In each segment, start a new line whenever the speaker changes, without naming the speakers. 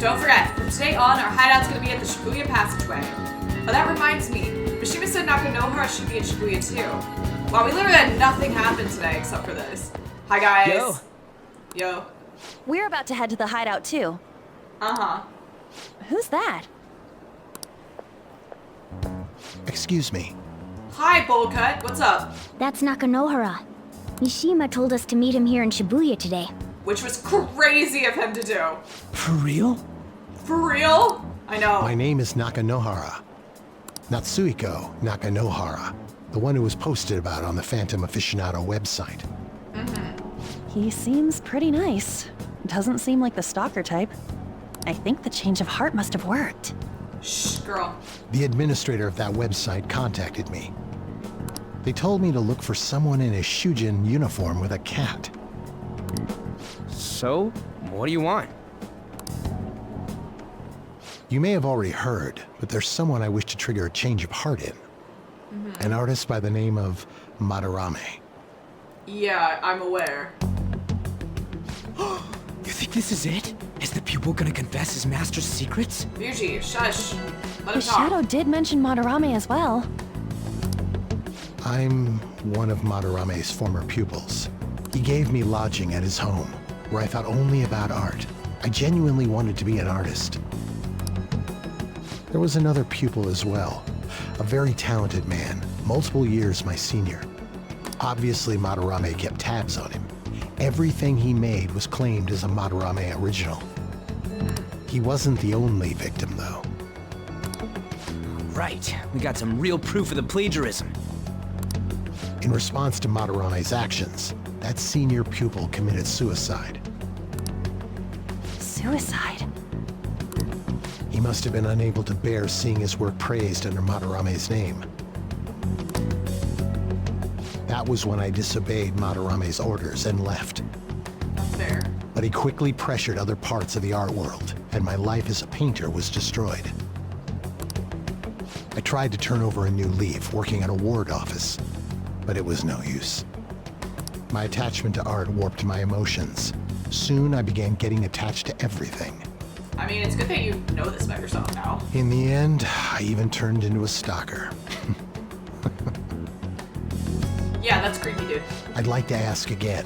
Don't forget, from today on, our hideout's gonna be at the Shibuya passageway. Oh, that reminds me. Mishima said Nakanohara should be at Shibuya too. Wow, we literally had nothing happen today except for this. Hi, guys.
Yo.
Yo.
We're about to head to the hideout too.
Uh-huh.
Who's that?
Excuse me.
Hi, Bullcut. What's up?
That's Nakanohara. Mishima told us to meet him here in Shibuya today.
Which was crazy of him to do.
For real?
For real? I know.
My name is Nakanohara. Natsuhiko Nakanohara. The one who was posted about on the Phantom Aficionado website.
He seems pretty nice. Doesn't seem like the stalker type. I think the change of heart must have worked.
Shh, girl.
The administrator of that website contacted me. They told me to look for someone in a Shujin uniform with a cat.
So, what do you want?
You may have already heard, but there's someone I wish to trigger a change of heart in. An artist by the name of Madarame.
Yeah, I'm aware.
You think this is it? Is the pupil gonna confess his master's secrets?
Ryuji, shush. Let
The
him talk.
shadow did mention Madarame as well.
I'm one of Madarame's former pupils. He gave me lodging at his home, where I thought only about art. I genuinely wanted to be an artist. There was another pupil as well, a very talented man, multiple years my senior. Obviously, Madarame kept tabs on him. Everything he made was claimed as a Madarame original. He wasn't the only victim, though.
Right, we got some real proof of the plagiarism.
In response to Madarame's actions, that senior pupil committed suicide.
Suicide?
He must have been unable to bear seeing his work praised under Madarame's name. That was when I disobeyed Madarame's orders and left.
That's fair.
But he quickly pressured other parts of the art world, and my life as a painter was destroyed. I tried to turn over a new leaf, working at a ward office, but it was no use. My attachment to art warped my emotions. Soon I began getting attached to everything.
I mean, it's good that you know this about yourself now.
In the end, I even turned into a stalker.
Yeah, that's creepy, dude.
I'd like to ask again.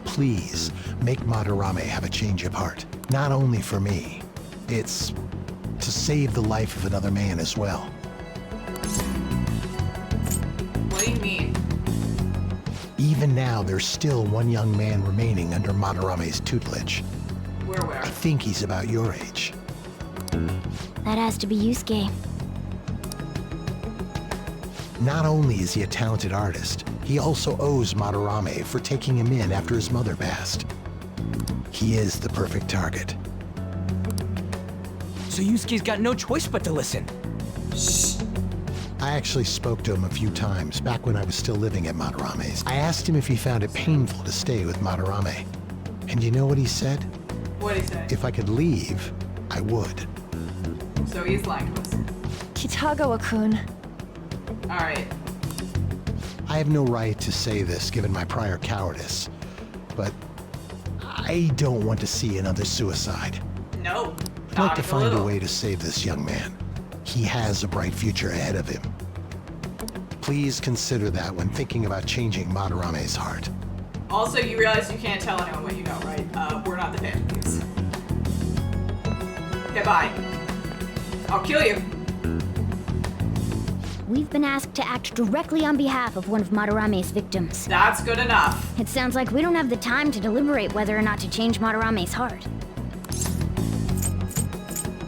Please, make Madarame have a change of heart. Not only for me. It's to save the life of another man as well.
What do you mean?
Even now, there's still one young man remaining under Madarame's tutelage.
Where?
I think he's about your age.
That has to be Yusuke.
Not only is he a talented artist, he also owes Madarame for taking him in after his mother passed. He is the perfect target.
So Yusuke's got no choice but to listen.
Shh.
I actually spoke to him a few times back when I was still living at Madarame's. I asked him if he found it painful to stay with Madarame. And you know what he said?
What'd he say?
If I could leave, I would.
So he's lying to us.
Kitagawa-kun.
Alright.
I have no right to say this given my prior cowardice, but I don't want to see another suicide.
No.
I'd like
Not
to
even
find a
little.
way to save this young man. He has a bright future ahead of him. Please consider that when thinking about changing Madarame's heart.
Also, you realize you can't tell anyone what you know, right? We're not the Japanese. Okay, bye. I'll kill you.
We've been asked to act directly on behalf of one of Madarame's victims.
That's good enough.
It sounds like we don't have the time to deliberate whether or not to change Madarame's heart.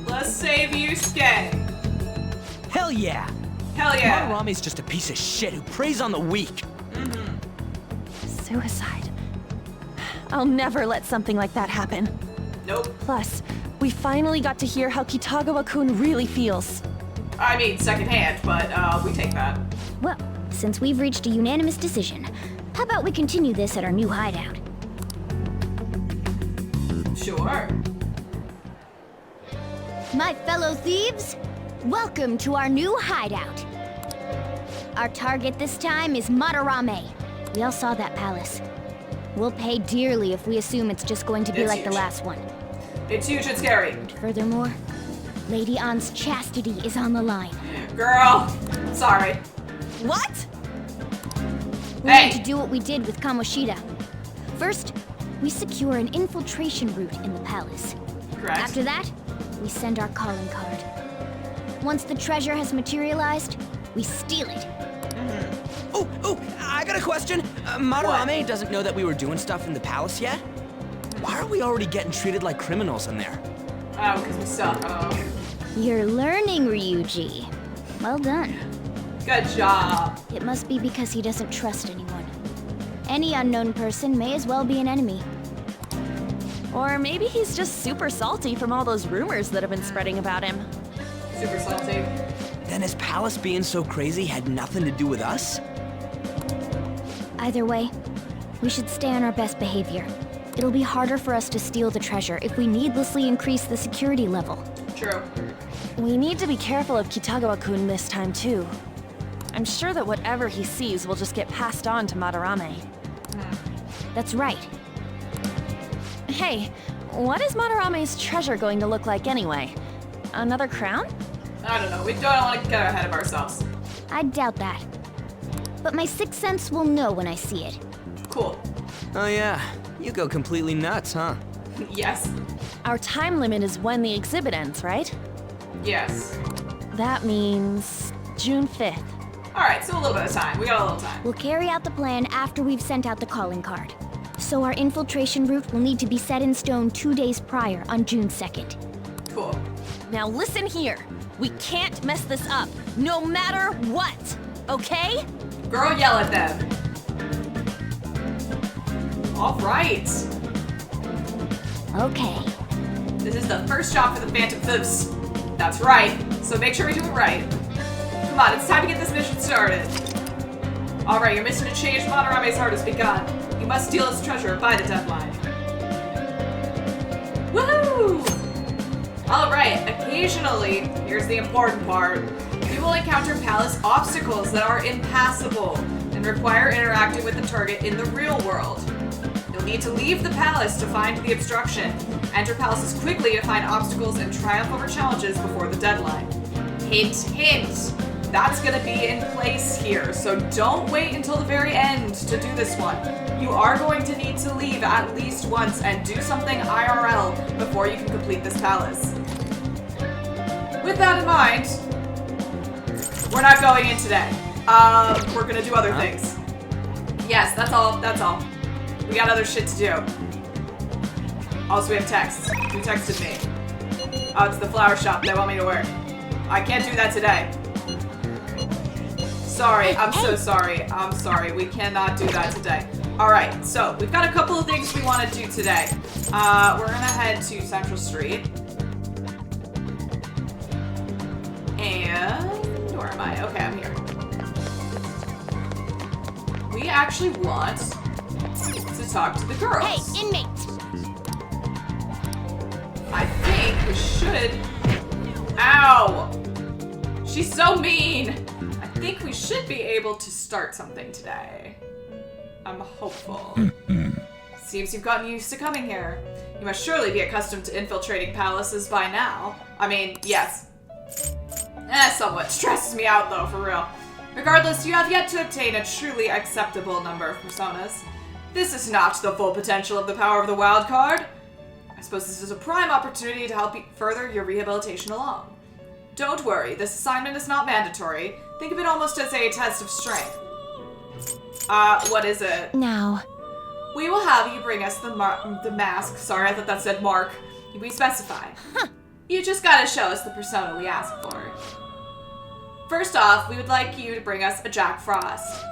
Let's save Yusuke.
Hell yeah!
Hell yeah.
Madarame's just a piece of shit who preys on the weak.
Suicide. I'll never let something like that happen.
Nope.
Plus, we finally got to hear how Kitagawa-kun really feels.
I mean, secondhand, but we take that.
Well, since we've reached a unanimous decision, how about we continue this at our new hideout?
Sure.
My fellow thieves, welcome to our new hideout. Our target this time is Madarame. We all saw that palace. We'll pay dearly if we assume it's just going to be
It's
like the
huge.
last one.
It's huge and scary.
Furthermore, Lady An's chastity is on the line.
Girl, sorry.
What?
We
Hey.
need to do what we did with Kamoshida. First, we secure an infiltration route in the palace.
Correct.
After that, we send our calling card. Once the treasure has materialized, we steal it.
Oh, I got a question. Madarame doesn't know that we were doing stuff in the palace yet? Why are we already getting treated like criminals in there?
Oh, because we suck. Oh.
You're learning, Ryuji. Well done.
Good job.
It must be because he doesn't trust anyone. Any unknown person may as well be an enemy.
Or maybe he's just super salty from all those rumors that have been spreading about him.
Super salty.
Then his palace being so crazy had nothing to do with us?
Either way, we should stay on our best behavior. It'll be harder for us to steal the treasure if we needlessly increase the security level.
True.
We need to be careful of Kitagawa-kun this time, too. I'm sure that whatever he sees will just get passed on to Madarame.
That's right.
Hey, what is Madarame's treasure going to look like anyway? Another crown?
I don't know. We don't want to get ahead of ourselves.
I doubt that. But my sixth sense will know when I see it.
Cool.
Oh yeah, you go completely nuts, huh?
Yes.
Our time limit is when the exhibit ends, right?
Yes.
That means June 5th.
Alright, so a little bit of time. We got a little time.
We'll carry out the plan after we've sent out the calling card. So our infiltration route will need to be set in stone 2 days prior on June 2nd.
Cool.
Now listen here. We can't mess this up, no matter what, okay?
Girl, yell at them. Alright.
Okay.
This is the first job for the Phantom Thieves. That's right. So make sure we do it right. Come on, it's time to get this mission started. Alright, your mission to change Madarame's heart has begun. You must steal his treasure by the deadline. Woohoo! Alright, occasionally, here's the important part, you will encounter palace obstacles that are impassable and require interacting with the target in the real world. You'll need to leave the palace to find the obstruction, enter palaces quickly to find obstacles and triumph over challenges before the deadline. Hint, hint! That's gonna be in place here, so don't wait until the very end to do this one. You are going to need to leave at least once and do something IRL before you can complete this palace. With that in mind, we're not going in today. We're gonna do other things. Yes, that's all, that's all. We got other shit to do. Also, we have texts. Who texted me? Oh, it's the flower shop they want me to work. I can't do that today. Sorry, I'm so sorry. I'm sorry, we cannot do that today. Alright, so we've got a couple of things we want to do today. We're gonna head to Central Street. And where am I? Okay, I'm here. We actually want to talk to the girls.
Hey, inmate!
I think we should. Ow! She's so mean! I think we should be able to start something today. I'm hopeful. Seems you've gotten used to coming here. You must surely be accustomed to infiltrating palaces by now. I mean, yes. Somewhat stresses me out though, for real. Regardless, you have yet to obtain a truly acceptable number of personas. This is not the full potential of the power of the wild card. I suppose this is a prime opportunity to help you further your rehabilitation along. Don't worry, this assignment is not mandatory. Think of it almost as a test of strength. What is it?
Now,
We will have you bring us the mask. Sorry, I thought that said mark. We specify. You just gotta show us the persona we ask for. First off, we would like you to bring us a Jack Frost.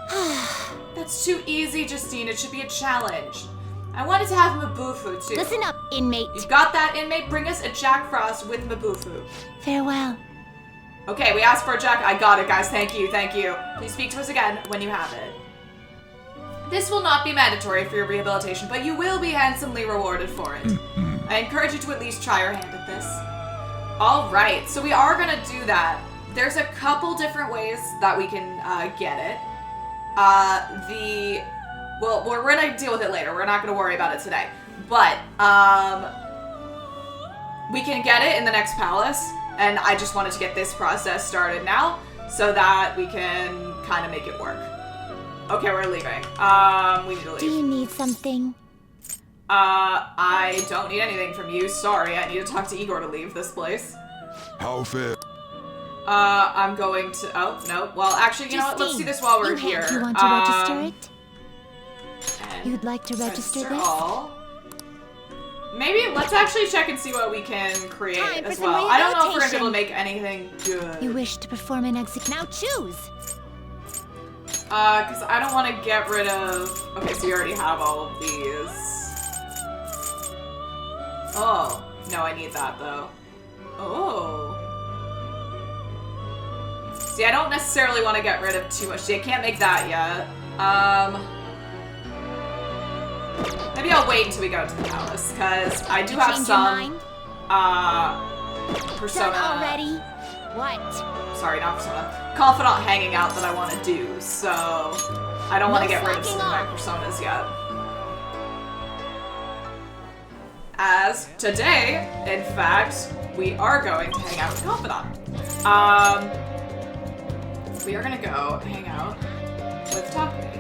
That's too easy, Justine. It should be a challenge. I wanted to have Mabufu, too.
listen up, inmate.
You've got that, inmate? Bring us a Jack Frost with Mabufu.
Farewell.
Okay, we asked for a Jack. I got it, guys. Thank you, thank you. Please speak to us again when you have it. This will not be mandatory for your rehabilitation, but you will be handsomely rewarded for it. I encourage you to at least try your hand at this. Alright, so we are gonna do that. There's a couple different ways that we can get it. Well, we're gonna deal with it later. We're not gonna worry about it today. But, we can get it in the next palace, and I just wanted to get this process started now so that we can kind of make it work. Okay, we're leaving. We need to leave.
Do you need something?
I don't need anything from you. Sorry, I need to talk to Igor to leave this place.
How fair?
I'm going to... Oh, no. Well, actually, you know what? Let's do this while we're here.
You want to register it?
And
You'd like to register this?
all. Maybe let's actually check and see what we can create
Time for
as
some
well. I don't know if we're gonna be able to
rehabilitation.
make anything good.
You wish to perform an exit. Now choose!
Because I don't want to get rid of... Okay, so you already have all of these. Oh. No, I need that, though. Oh. See, I don't necessarily want to get rid of too much. See, I can't make that yet. Maybe I'll wait until we go to the palace, because I do have
Change your
some,
mind?
persona...
Done already? What?
Sorry, not persona. Confidant hanging out that I want to do, so I don't want to
No
get rid of some of my
slacking
personas yet. As today, in fact, we are going to hang out with Confidant. We are gonna go hang out with Takumi.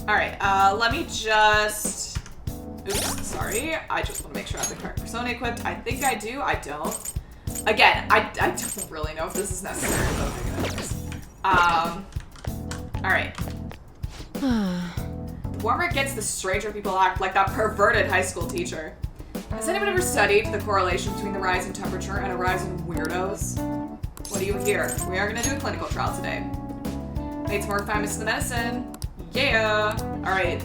Alright, let me just... Oops, sorry. I just want to make sure I have the correct persona equipped. I think I do. I don't. Again, I don't really know if this is necessary, but I'm gonna do this. Alright. The warmer it gets, the stranger people act, like that perverted high school teacher. Has anyone ever studied the correlation between the rise in temperature and a rise in weirdos? What do you hear? We are going to do a clinical trial today. Made more famous in the medicine. Yeah. Alright.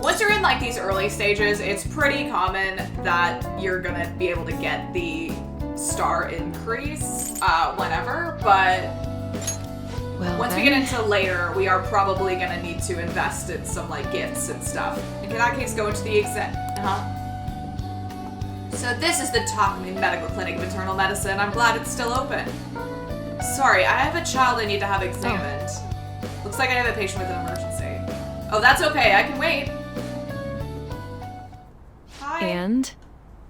Once you're in like these early stages, it's pretty common that you're going to be able to get the star increase whenever, but
Well,
once we get into later, we are probably going to need to invest in some like gifts and stuff. In that case, go into the exam. So this is the Takumi Medical Clinic of Internal Medicine. I'm glad it's still open. Sorry, I have a child I need to have examined. Looks like I have a patient with an emergency. Oh, that's okay. I can wait. Hi.
And?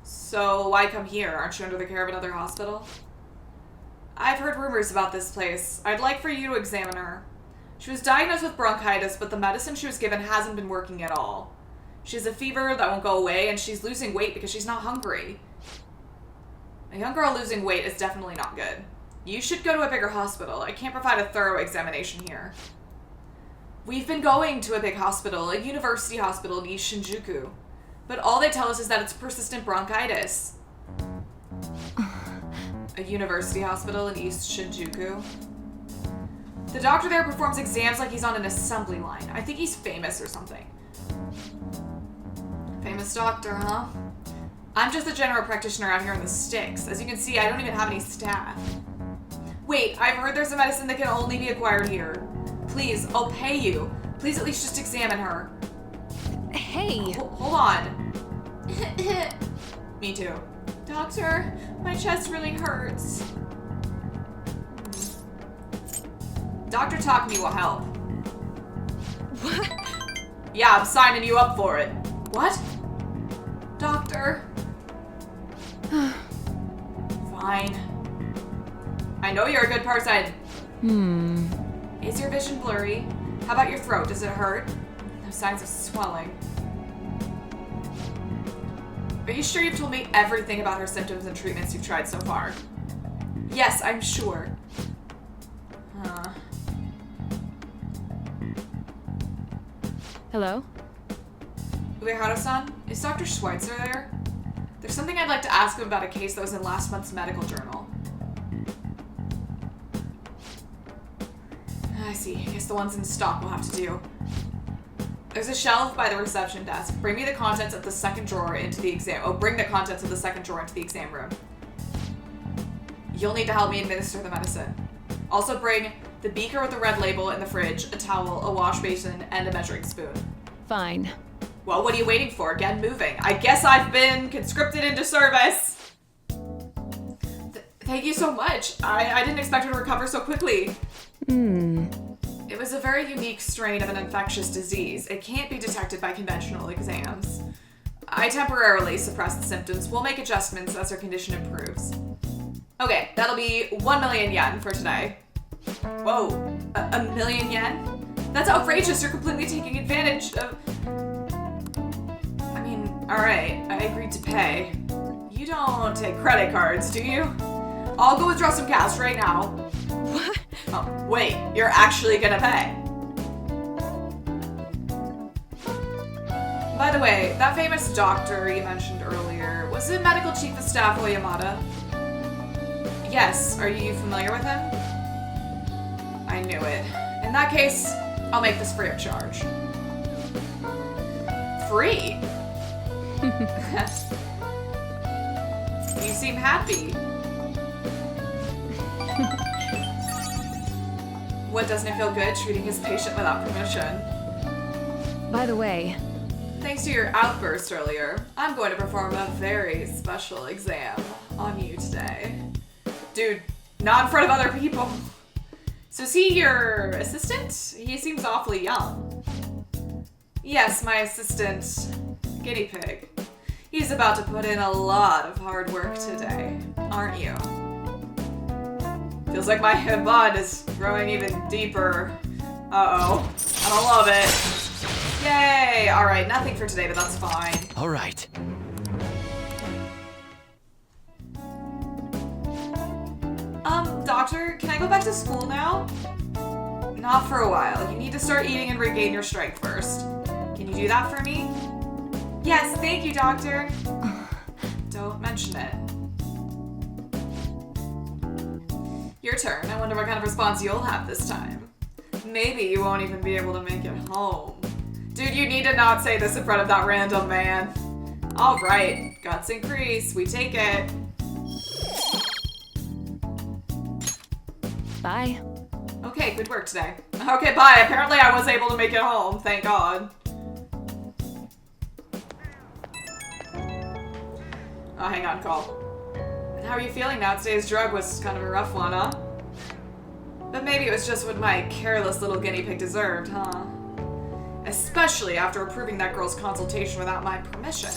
So why come here? Aren't you under the care of another hospital? I've heard rumors about this place. I'd like for you to examine her. She was diagnosed with bronchitis, but the medicine she was given hasn't been working at all. She has a fever that won't go away, and she's losing weight because she's not hungry. A young girl losing weight is definitely not good. You should go to a bigger hospital. I can't provide a thorough examination here. We've been going to a big hospital, a university hospital in East Shinjuku. But all they tell us is that it's persistent bronchitis. A university hospital in East Shinjuku? The doctor there performs exams like he's on an assembly line. I think he's famous or something. Famous doctor, huh? I'm just a general practitioner out here in the sticks. As you can see, I don't even have any staff. Wait, I've heard there's a medicine that can only be acquired here. Please, I'll pay you. Please at least just examine her.
Hey!
Hold on. Me too. Doctor, my chest really hurts. Dr. Takumi will help.
What?
Yeah, I'm signing you up for it. What? Doctor? Fine. I know you're a good person. Is your vision blurry? How about your throat? Does it hurt? No signs of swelling. Are you sure you've told me everything about her symptoms and treatments you've tried so far? Yes, I'm sure.
Hello?
Uehara-san, is Dr. Schweitzer there? There's something I'd like to ask him about a case that was in last month's medical journal. I see. I guess the ones in stock will have to do. There's a shelf by the reception desk. Bring me the contents of the second drawer into the exam. Oh, bring the contents of the second drawer into the exam room. You'll need to help me administer the medicine. Also bring the beaker with the red label in the fridge, a towel, a wash basin, and a measuring spoon.
Fine.
Well, what are you waiting for? Get moving. I guess I've been conscripted into service. Thank you so much. I didn't expect her to recover so quickly. It was a very unique strain of an infectious disease. It can't be detected by conventional exams. I temporarily suppress the symptoms. We'll make adjustments as her condition improves. Okay, that'll be 1 million yen for today. Whoa, a million yen? That's outrageous. You're completely taking advantage of... I mean, alright, I agreed to pay. You don't take credit cards, do you? I'll go withdraw some cash right now.
What?
Oh, wait, you're actually gonna pay. By the way, that famous doctor you mentioned earlier, was it Medical Chief of Staff Oyamada? Yes, are you familiar with him? I knew it. In that case, I'll make this free of charge. Free? You seem happy. What, doesn't it feel good treating his patient without permission?
By the way,
Thanks to your outburst earlier, I'm going to perform a very special exam on you today. Dude, not in front of other people. So is he your assistant? He seems awfully young. Yes, my assistant, Guinea Pig. He's about to put in a lot of hard work today, aren't you? Feels like my bond is growing even deeper. Uh-oh. I don't love it. Yay! Alright, nothing for today, but that's fine.
All right.
Doctor, can I go back to school now? Not for a while. You need to start eating and regain your strength first. Can you do that for me? Yes, thank you, Doctor. Don't mention it. Your turn. I wonder what kind of response you'll have this time. Maybe you won't even be able to make it home. Dude, you need to not say this in front of that random man. Alright, guts increase. We take it.
bye.
Okay, good work today. Okay, bye. Apparently I was able to make it home. Thank God. Oh, hang on, call. How are you feeling now? Today's drug was kind of a rough one, huh? But maybe it was just what my careless little guinea pig deserved, huh? Especially after approving that girl's consultation without my permission.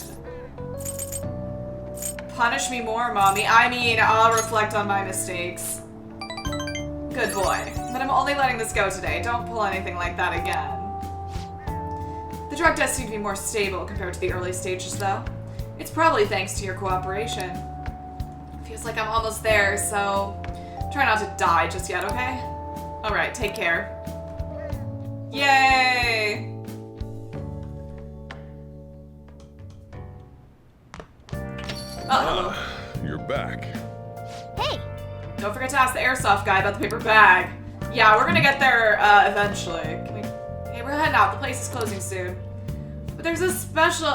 Punish me more, Mommy. I mean, I'll reflect on my mistakes. Good boy. But I'm only letting this go today. Don't pull anything like that again. The drug does seem to be more stable compared to the early stages, though. It's probably thanks to your cooperation. Feels like I'm almost there, so try not to die just yet, okay? Alright, take care. Yay! Uh-oh.
You're back.
Hey!
Don't forget to ask the airsoft guy about the paper bag. Yeah, we're gonna get there, eventually. Hey, we're heading out. The place is closing soon. But there's a special,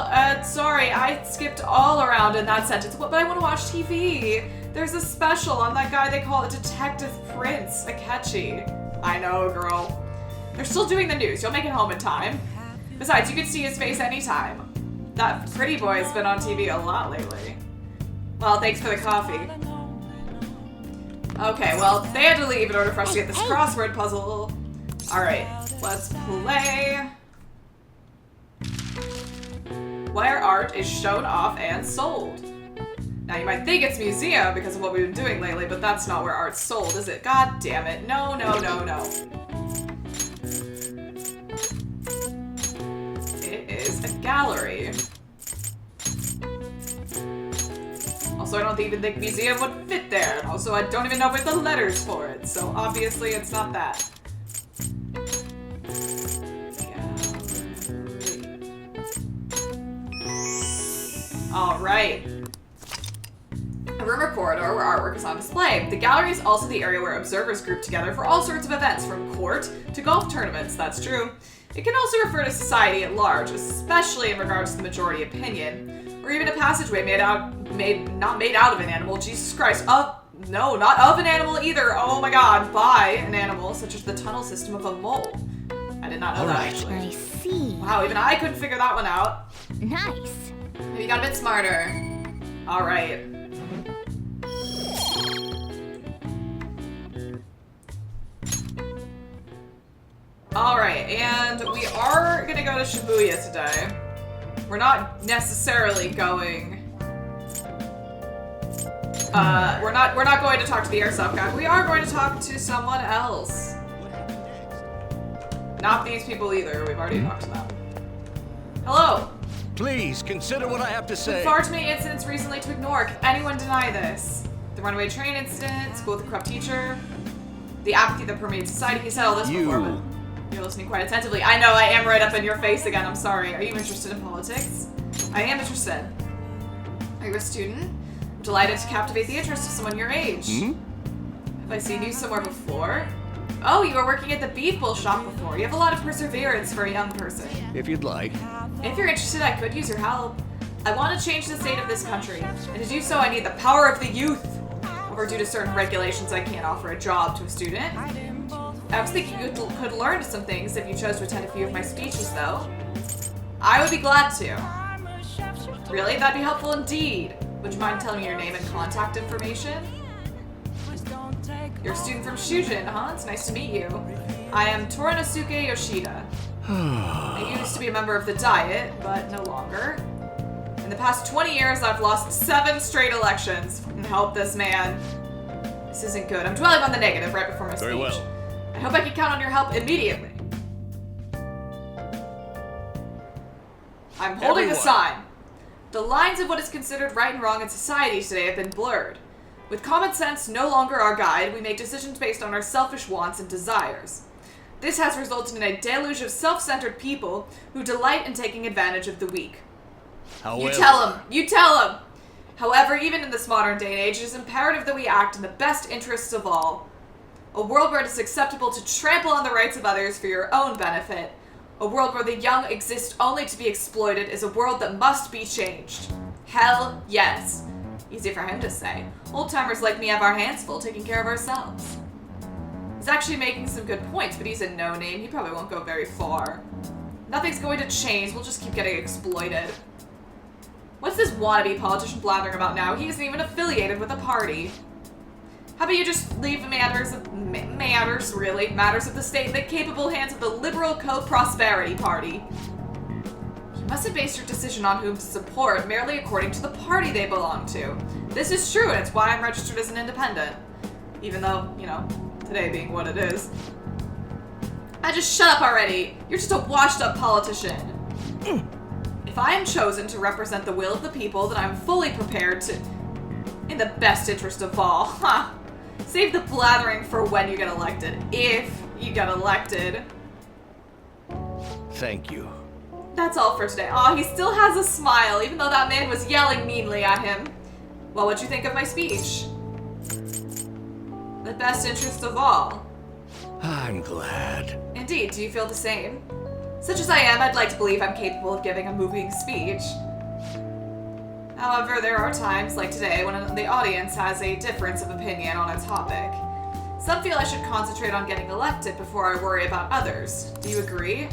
sorry, I skipped all around in that sentence, but I want to watch TV. There's a special on that guy they call it Detective Prince Akechi. I know, girl. They're still doing the news. You'll make it home in time. Besides, you can see his face anytime. That pretty boy's been on TV a lot lately. Well, thanks for the coffee. Okay, well, they had to leave in order for us to get this crossword puzzle. Alright, let's play. Where art is shown off and sold. Now, you might think it's museum because of what we've been doing lately, but that's not where art's sold, is it? God damn it. No, no, no, no. It is a gallery. Also, I don't even think museum would fit there. And also, I don't even know if the letters for it. So, obviously, it's not that. Alright. A rumor corridor where artwork is on display. The gallery is also the area where observers group together for all sorts of events, from court to golf tournaments, that's true. It can also refer to society at large, especially in regards to the majority opinion, or even a passageway not made out of an animal, Jesus Christ, no, not of an animal either, oh my god, by an animal, such as the tunnel system of a mole. I did not know that, actually.
I see.
Wow, even I couldn't figure that one out.
Nice.
Maybe you got a bit smarter. Alright. Alright, and we are gonna go to Shibuya today. We're not necessarily going... we're not going to talk to the airsoft guy. We are going to talk to someone else. Not these people either. We've already talked to them. Hello.
Please consider what I have to say.
Far too many incidents recently to ignore. Can anyone deny this? The runaway train incident, school with the corrupt teacher, the apathy that permeates society. He said all this before, but you're listening quite attentively. I know, I am right up in your face again. I'm sorry. Are you interested in politics? I am interested. Are you a student? I'm delighted to captivate the interest of someone your age. Have I seen you somewhere before? Oh, you were working at the beef bowl shop before. You have a lot of perseverance for a young person.
If you'd like.
If you're interested, I could use your help. I want to change the state of this country, and to do so I need the power of the youth. Or due to certain regulations, I can't offer a job to a student. I was thinking you could learn some things if you chose to attend a few of my speeches, though. I would be glad to. Really? That'd be helpful indeed. Would you mind telling me your name and contact information? You're a student from Shujin, huh? It's nice to meet you. I am Torinosuke Yoshida. I used to be a member of the Diet, but no longer. In the past 20 years, I've lost 7 straight elections. And help this man. This isn't good. I'm dwelling on the negative right before my speech.
Very well.
I hope I can count on your help immediately. I'm holding the sign. The lines of what is considered right and wrong in society today have been blurred. With common sense no longer our guide, we make decisions based on our selfish wants and desires. This has resulted in a deluge of self-centered people who delight in taking advantage of the weak.
However,
You tell him! However, even in this modern day and age, it is imperative that we act in the best interests of all. A world where it is acceptable to trample on the rights of others for your own benefit. A world where the young exist only to be exploited is a world that must be changed. Hell yes. Easy for him to say. Old-timers like me have our hands full taking care of ourselves. He's actually making some good points, but he's a no-name. He probably won't go very far. Nothing's going to change. We'll just keep getting exploited. What's this wannabe politician blathering about now? He isn't even affiliated with a party. How about you just leave matters of the state in the capable hands of the Liberal Co-Prosperity Party? You mustn't base your decision on whom to support merely according to the party they belong to. This is true, and it's why I'm registered as an independent. Even though, you know, today being what it is. Just shut up already. You're just a washed-up politician. If I am chosen to represent the will of the people, then I'm fully prepared to... in the best interest of all. Huh. Save the blathering for when you get elected. If you get elected.
thank you.
That's all for today. Aw, he still has a smile, even though that man was yelling meanly at him. Well, what'd you think of my speech? The best interest of all.
I'm glad.
Indeed, do you feel the same? Such as I am, I'd like to believe I'm capable of giving a moving speech. However, there are times, like today, when the audience has a difference of opinion on a topic. Some feel I should concentrate on getting elected before I worry about others. Do you agree?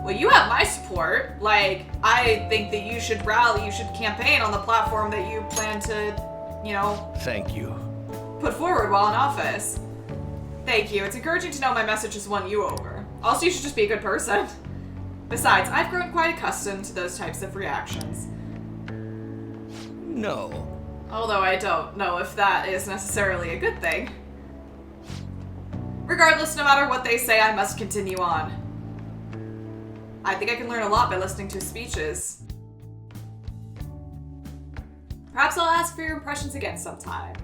Well, you have my support. Like, I think that you should rally, you should campaign on the platform that you plan to, you know...
Thank you.
...put forward while in office. Thank you. It's encouraging to know my message has won you over. Also, you should just be a good person. Besides, I've grown quite accustomed to those types of reactions.
No.
Although I don't know if that is necessarily a good thing. Regardless, no matter what they say, I must continue on. I think I can learn a lot by listening to his speeches. Perhaps I'll ask for your impressions again sometime.